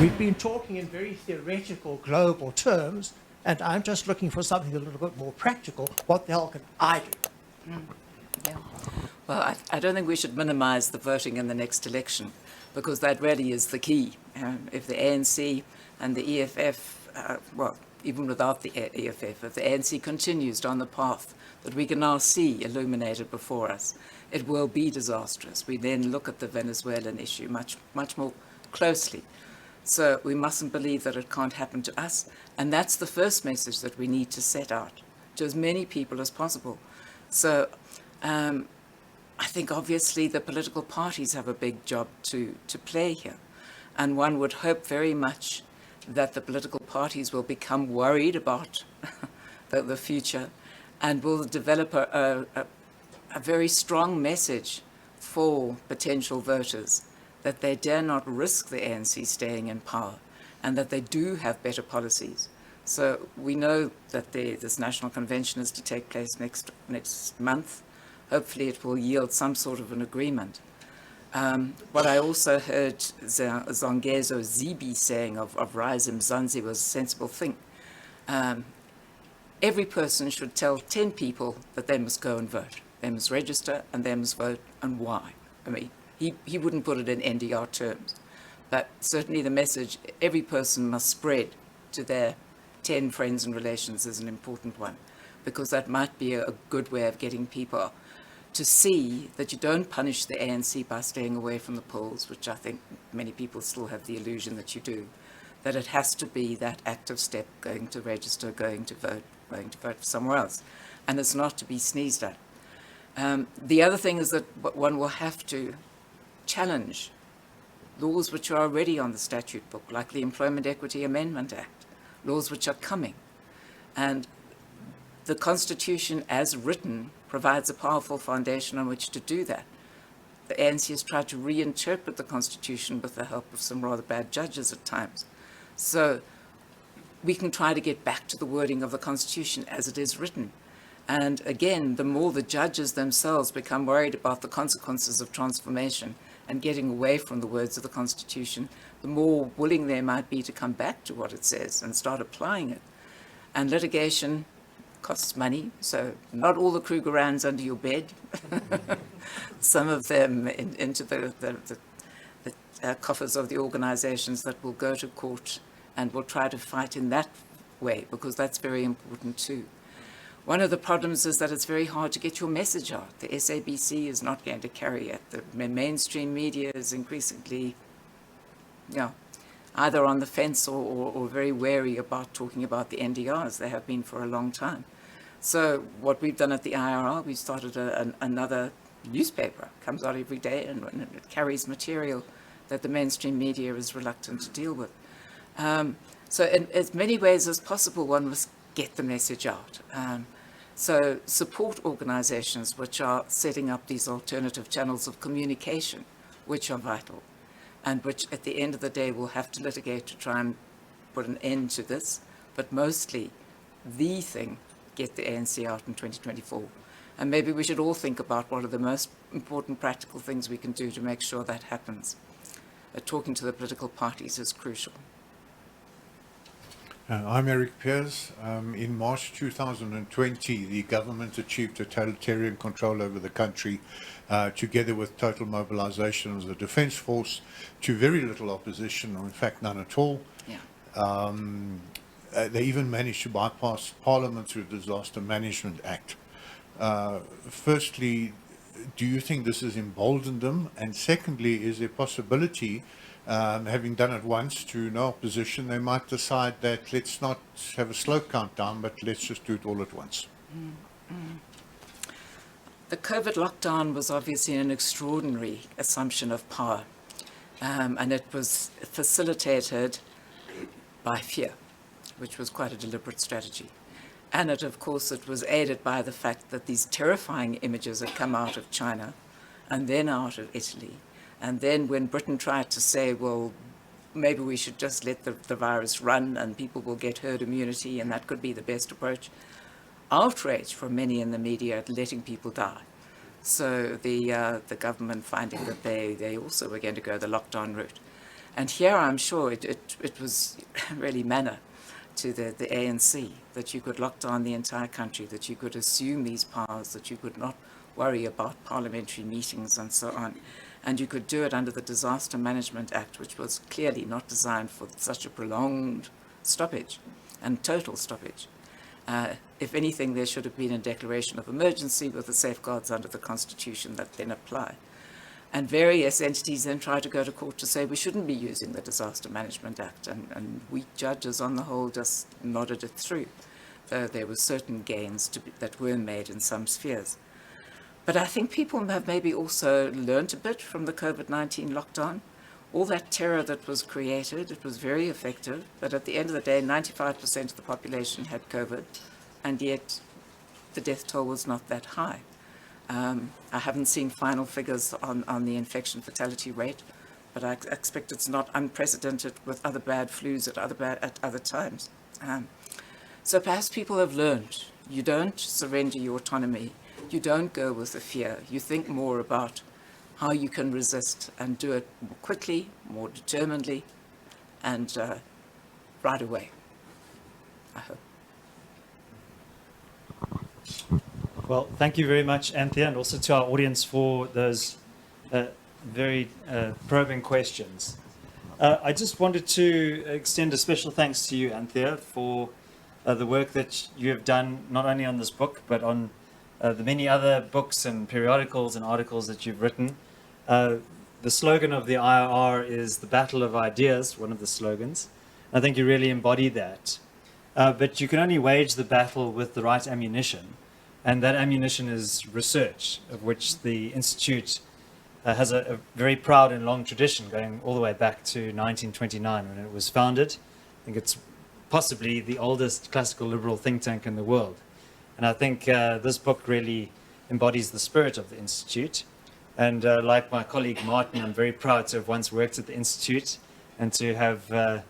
We've been talking in very theoretical, global terms, and I'm just looking for something a little bit more practical. What the hell can I do? Yeah. Well, I don't think we should minimise the voting in the next election, because that really is the key. If the ANC and the EFF, well, even without the EFF, if the ANC continues down the path that we can now see illuminated before us, it will be disastrous. We then look at the Venezuelan issue much more closely. So we mustn't believe that it can't happen to us. And that's the first message that we need to set out to as many people as possible. So I think obviously the political parties have a big job to play here. And one would hope very much that the political parties will become worried about the future and will develop a very strong message for potential voters that they dare not risk the ANC staying in power and that they do have better policies. So we know that this national convention is to take place next month. Hopefully it will yield some sort of an agreement. What I also heard Zongezo Zibi saying of Rise Mzansi was a sensible thing. Every person should tell 10 people that they must go and vote. They must register and they must vote, and why. I mean, he wouldn't put it in NDR terms, but certainly the message every person must spread to their 10 friends and relations is an important one, because that might be a good way of getting people to see that you don't punish the ANC by staying away from the polls, which I think many people still have the illusion that you do, that it has to be that active step, going to register, going to vote for somewhere else, and it's not to be sneezed at. The other thing is that one will have to challenge laws which are already on the statute book, like the Employment Equity Amendment Act, laws which are coming. And the Constitution, as written, provides a powerful foundation on which to do that. The ANC has tried to reinterpret the Constitution with the help of some rather bad judges at times. So we can try to get back to the wording of the Constitution as it is written. And again, the more the judges themselves become worried about the consequences of transformation and getting away from the words of the Constitution, the more willing they might be to come back to what it says and start applying it. And litigation costs money, so not all the Krugerrands under your bed. Some of them into the coffers of the organizations that will go to court and will try to fight in that way, because that's very important too. One of the problems is that it's very hard to get your message out. The SABC is not going to carry it. The mainstream media is increasingly, either on the fence or very wary about talking about the NDRs. They have been for a long time. So what we've done at the IRR, we've started another newspaper. It comes out every day and it carries material that the mainstream media is reluctant to deal with. So in as many ways as possible, one must get the message out. So support organizations which are setting up these alternative channels of communication, which are vital, and which at the end of the day will have to litigate to try and put an end to this. But mostly, the thing, get the ANC out in 2024. And maybe we should all think about what are the most important practical things we can do to make sure that happens. Talking to the political parties is crucial. I'm Eric Pears. In March 2020, the government achieved totalitarian control over the country, together with total mobilization of the defense force, to very little opposition, or in fact none at all. Yeah. They even managed to bypass Parliament through the Disaster Management Act. Firstly, do you think this has emboldened them? And secondly, is there a possibility, having done it once to no opposition, they might decide that let's not have a slow countdown, but let's just do it all at once? The COVID lockdown was obviously an extraordinary assumption of power, and it was facilitated by fear, which was quite a deliberate strategy. And of course, it was aided by the fact that these terrifying images had come out of China and then out of Italy. And then when Britain tried to say, well, maybe we should just let the virus run and people will get herd immunity and that could be the best approach, outrage from many in the media at letting people die. So the government finding that they also were going to go the lockdown route. And here I'm sure it was really manna to the ANC, that you could lock down the entire country, that you could assume these powers, that you could not worry about parliamentary meetings and so on. And you could do it under the Disaster Management Act, which was clearly not designed for such a prolonged stoppage and total stoppage. If anything, there should have been a declaration of emergency with the safeguards under the Constitution that then apply. And various entities then try to go to court to say we shouldn't be using the Disaster Management Act, and we judges on the whole just nodded it through, though there were certain gains that were made in some spheres. But I think people have maybe also learnt a bit from the COVID-19 lockdown. All that terror that was created, it was very effective, but at the end of the day, 95% of the population had COVID, and yet the death toll was not that high. I haven't seen final figures on the infection fatality rate, but I expect it's not unprecedented with other bad flus at other times. So perhaps people have learned. You don't surrender your autonomy. You don't go with the fear. You think more about how you can resist and do it more quickly, more determinedly, and right away, I hope. Well, thank you very much, Anthea, and also to our audience for those very probing questions. I just wanted to extend a special thanks to you, Anthea, for the work that you have done, not only on this book, but on the many other books and periodicals and articles that you've written. The slogan of the IRR is the battle of ideas, one of the slogans. I think you really embody that. But you can only wage the battle with the right ammunition. And that ammunition is research, of which the Institute has a very proud and long tradition going all the way back to 1929 when it was founded. I think it's possibly the oldest classical liberal think tank in the world. And I think this book really embodies the spirit of the Institute. And like my colleague Martin, I'm very proud to have once worked at the Institute and to have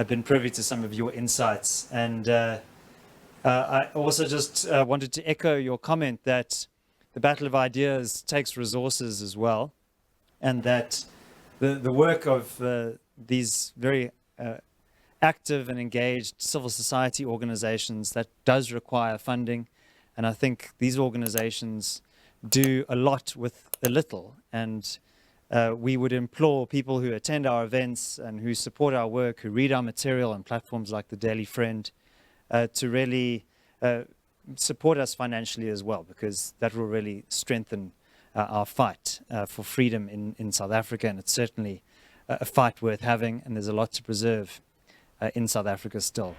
been privy to some of your insights. And I also just wanted to echo your comment that the battle of ideas takes resources as well, and that the work of these very active and engaged civil society organizations, that does require funding. And I think these organizations do a lot with a little. And we would implore people who attend our events and who support our work, who read our material on platforms like the Daily Friend, to really support us financially as well, because that will really strengthen our fight for freedom in South Africa. And it's certainly a fight worth having, and there's a lot to preserve in South Africa still.